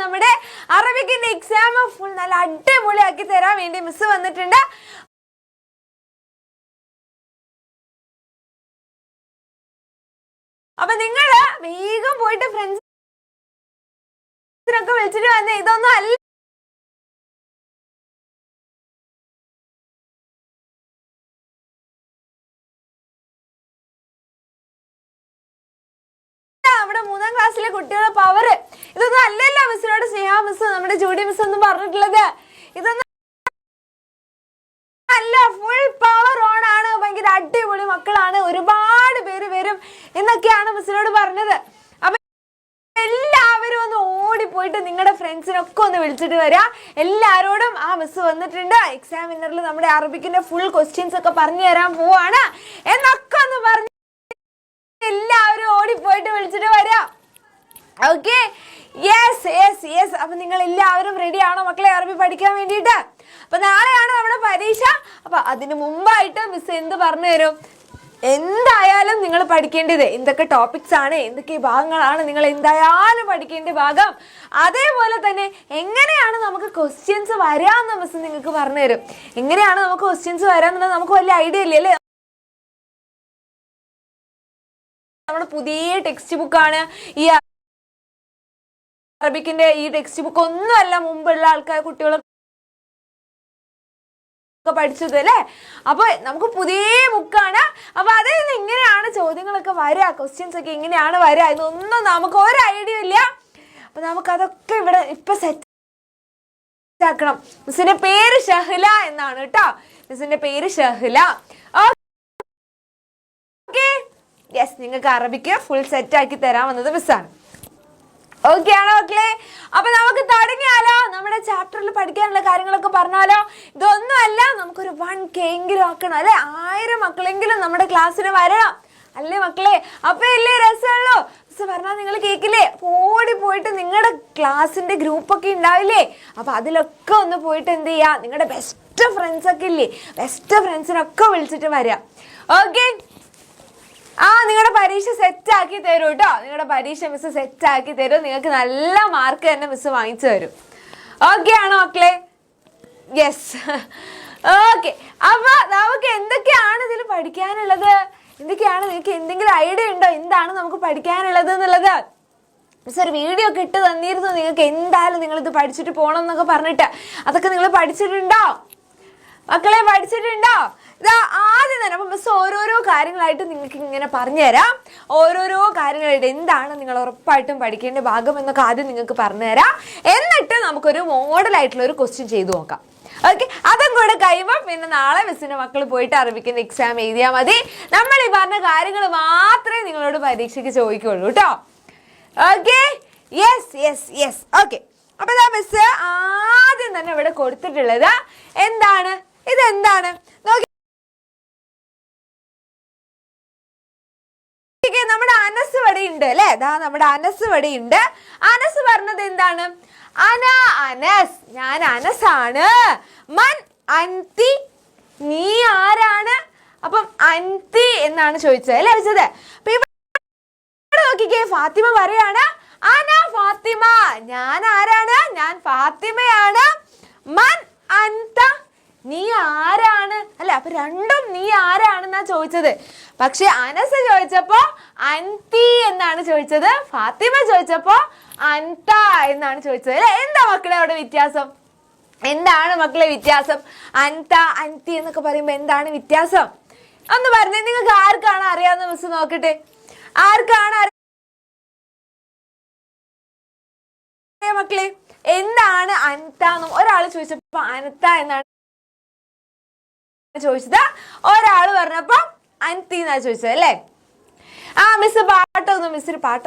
നമ്മുടെ അറബിക്കിന്റെ exam full നല്ല അടിപൊളിയാക്കി തരാൻ വേണ്ടി മിസ് വന്നിട്ടുണ്ട്. അപ്പൊ നിങ്ങള് വേഗം പോയിട്ട് ഫ്രണ്ട്സിനൊക്കെ വിളിച്ചിട്ട് വന്നേ. ഇതൊന്നും അല്ല നമ്മുടെ 3ാം ക്ലാസ്സിലെ കുട്ടികളുടെ പവർ. ഇതൊന്നും അല്ലല്ലോ മിസ്സിനോട് സ്നേഹ മിസ് നമ്മുടെ ജൂഡി മിസ് ഒന്നും പറഞ്ഞിട്ടുള്ളത്. ഇതൊന്നും അല്ല, ഫുൾ പവർ ഓൺ ആണ്. ഭയങ്കര അടിപൊളി മക്കളാണ്, ഒരുപാട് പേര് വരും എന്നൊക്കെയാണ് മിസ്സിനോട് പറഞ്ഞത്. അപ്പൊ എല്ലാവരും ഒന്ന് ഓടിപ്പോയിട്ട് നിങ്ങളുടെ ഫ്രണ്ട്സിനൊക്കെ ഒന്ന് വിളിച്ചിട്ട് വരാ. എല്ലാരോടും ആ മിസ് വന്നിട്ടുണ്ട്, എക്സാമിനറിൽ നമ്മുടെ അറബിക്കിന്റെ ഫുൾ ക്വസ്റ്റ്യൻസ് ഒക്കെ പറഞ്ഞു തരാൻ പോവാണ് എന്നൊക്കെ ഒന്ന് പറഞ്ഞു എല്ലാവരും ഓടിപ്പോയിട്ട് വിളിച്ചിട്ട് വരാം. Okay, yes yes yes. അപ്പൊ നിങ്ങൾ എല്ലാവരും റെഡി ആണോ മക്കളെ അറബി പഠിക്കാൻ വേണ്ടിയിട്ട്? അപ്പൊ നാളെയാണ് നമ്മുടെ പരീക്ഷ. അപ്പൊ അതിന് മുമ്പായിട്ട് മിസ് എന്ത് പറഞ്ഞു തരും? എന്തായാലും നിങ്ങൾ പഠിക്കേണ്ടത് എന്തൊക്കെ ടോപ്പിക്സ് ആണ്, എന്തൊക്കെ ഭാഗങ്ങളാണ് നിങ്ങൾ എന്തായാലും പഠിക്കേണ്ട ഭാഗം. അതേപോലെ തന്നെ എങ്ങനെയാണ് നമുക്ക് ക്വസ്റ്റ്യൻസ് വരാമെന്ന് മിസ് നിങ്ങൾക്ക് പറഞ്ഞു തരും. എങ്ങനെയാണ് നമുക്ക് ക്വസ്റ്റ്യൻസ് വരാമെന്നുള്ളത് നമുക്ക് വലിയ ഐഡിയ ഇല്ലേ അല്ലേ? നമ്മുടെ പുതിയ ടെക്സ്റ്റ് ബുക്കാണ് ഈ അറബിക്കിന്റെ. ഈ ടെക്സ്റ്റ് ബുക്ക് ഒന്നുമല്ല മുമ്പുള്ള ആൾക്കാർ കുട്ടികളൊക്കെ പഠിച്ചത് അല്ലേ. അപ്പൊ നമുക്ക് പുതിയ ബുക്കാണ്. അപ്പൊ അതിൽ നിന്ന് എങ്ങനെയാണ് ചോദ്യങ്ങളൊക്കെ വരിക, ക്വസ്റ്റ്യൻസ് ഒക്കെ എങ്ങനെയാണ് വരിക ഇതൊന്നും നമുക്ക് ഒരു ഐഡിയ ഇല്ല. അപ്പൊ നമുക്ക് അതൊക്കെ ഇവിടെ ഇപ്പൊ സെറ്റ് ആക്കണം. മിസ്സിന്റെ പേര് ഷഹ്ല എന്നാണ് കേട്ടോ. മിസ്സിന്റെ പേര് ഷഹ്ല. Okay, yes. നിങ്ങൾക്ക് അറബിക്ക് ഫുൾ സെറ്റ് ആക്കി തരാൻ വന്നത് മിസ്സാണ്. ഓക്കെ ആണോ മക്കളെ? അപ്പൊ നമുക്ക് തുടങ്ങിയാലോ? നമ്മുടെ ചാപ്റ്ററിൽ പഠിക്കാനുള്ള കാര്യങ്ങളൊക്കെ പറഞ്ഞാലോ? ഇതൊന്നും അല്ല, നമുക്കൊരു 1K എങ്കിലും ആക്കണം അല്ലെ. 1000 മക്കളെങ്കിലും നമ്മുടെ ക്ലാസ്സിന് വരണം അല്ലേ മക്കളെ? അപ്പൊ ഇല്ലേ രസമുള്ളൂ. മിസ് പറഞ്ഞാൽ നിങ്ങൾ കേൾക്കില്ലേ? ഓടി പോയിട്ട് നിങ്ങളുടെ ക്ലാസ്സിന്റെ ഗ്രൂപ്പൊക്കെ ഉണ്ടാവില്ലേ, അപ്പൊ അതിലൊക്കെ ഒന്ന് പോയിട്ട് എന്ത് ചെയ്യാ, നിങ്ങളുടെ ബെസ്റ്റ് ഫ്രണ്ട്സ് ഒക്കെ ഇല്ലേ, ബെസ്റ്റ് ഫ്രണ്ട്സിനൊക്കെ വിളിച്ചിട്ട് വരാം. ഓക്കെ, നിങ്ങളുടെ പരീക്ഷ സെറ്റ് ആക്കി തരും കേട്ടോ. നിങ്ങളുടെ പരീക്ഷ മിസ് സെറ്റ് ആക്കി തരും. നിങ്ങൾക്ക് നല്ല മാർക്ക് തന്നെ മിസ് വാങ്ങിച്ചു തരും. ഓക്കെ ആണോ മക്കളെ? യെസ്. ഓക്കെ, അപ്പൊ നമുക്ക് എന്തൊക്കെയാണ് ഇതിൽ പഠിക്കാനുള്ളത്? എന്തൊക്കെയാണ്, നിങ്ങൾക്ക് എന്തെങ്കിലും ഐഡിയ ഉണ്ടോ എന്താണ് നമുക്ക് പഠിക്കാനുള്ളത് എന്നുള്ളത്? മിസ് ഒരു വീഡിയോ ഒക്കെ ഇട്ട് തന്നിരുന്നു നിങ്ങൾക്ക്. എന്തായാലും നിങ്ങൾ ഇത് പഠിച്ചിട്ട് പോകണം എന്നൊക്കെ പറഞ്ഞിട്ട്. അതൊക്കെ നിങ്ങൾ പഠിച്ചിട്ടുണ്ടോ മക്കളെ? പഠിച്ചിട്ടുണ്ടോ? ഇതാ ആദ്യം തന്നെ അപ്പൊ മിസ് ഓരോരോ കാര്യങ്ങളായിട്ട് നിങ്ങൾക്ക് ഇങ്ങനെ പറഞ്ഞു തരാം. ഓരോരോ കാര്യങ്ങളായിട്ട് എന്താണ് നിങ്ങൾ ഉറപ്പായിട്ടും പഠിക്കേണ്ട ഭാഗം എന്നൊക്കെ ആദ്യം നിങ്ങൾക്ക് പറഞ്ഞു തരാം. എന്നിട്ട് നമുക്കൊരു മോഡലായിട്ടുള്ള ഒരു ക്വസ്റ്റ്യൻ ചെയ്തു നോക്കാം. ഓക്കെ, അതും കൂടെ കഴിയുമ്പോൾ പിന്നെ നാളെ മിസ്സിന്റെ മക്കൾ പോയിട്ട് അറബിക്കിന്റെ എക്സാം എഴുതിയാൽ മതി. നമ്മൾ ഈ പറഞ്ഞ കാര്യങ്ങൾ മാത്രമേ നിങ്ങളോട് പരീക്ഷയ്ക്ക് ചോദിക്കുള്ളൂ കേട്ടോ. Okay, yes yes yes. Okay, അപ്പൊ മിസ് ആദ്യം തന്നെ ഇവിടെ കൊടുത്തിട്ടുള്ളത് എന്താണ്? ഇതെന്താണ് നോക്കി, നമ്മുടെ അനസ് ഇവിടെ ഉണ്ട് അല്ലെ. നമ്മുടെ അനസ് ഇവിടെ ഉണ്ട്. അനസ് പറഞ്ഞത് എന്താണ്? അന അനസ്, ഞാൻ അനസാണ്. മൻ അൻതി, നീ ആരാണ്? അപ്പം അൻതി എന്നാണ് ചോദിച്ചത് അല്ലെ ചോദിച്ചത്. അപ്പൊ ഇവിടെ നോക്കിക്കേ, ഫാത്തിമ പറയാണ് അന ഫാത്തിമ, ഞാൻ ആരാണ്? ഞാൻ ഫാത്തിമയാണ്. മൻ അൻത, നീ ആരാണ് അല്ലെ. അപ്പൊ രണ്ടും നീ ആരാണെന്നാ ചോദിച്ചത്. പക്ഷെ അനസ് ചോദിച്ചപ്പോ അൻതി എന്നാണ് ചോദിച്ചത്. ഫാത്തിമ ചോദിച്ചപ്പോ അൻത എന്നാണ് ചോദിച്ചത് അല്ലെ. എന്താ മക്കളെ അവിടെ വ്യത്യാസം? എന്താണ് മക്കളെ വ്യത്യാസം? അൻത അൻതി എന്നൊക്കെ പറയുമ്പോ എന്താണ് വ്യത്യാസം ഒന്ന് പറഞ്ഞേ. നിങ്ങൾക്ക് ആർക്കാണ് അറിയാവുന്ന മിസ് നോക്കട്ടെ. ആർക്കാണ് അറിയാം മക്കളെ? എന്താണ് അൻത? ഒരാൾ ചോദിച്ചപ്പോ അനത്ത എന്നാണ് ചോദിച്ചത്. ഒരാള് പറഞ്ഞപ്പോ അൻതി എന്നാ ചോദിച്ചത് അല്ലേ. മിസ് പാട്ടൊന്നും, മിസ്സിന് പാട്ട്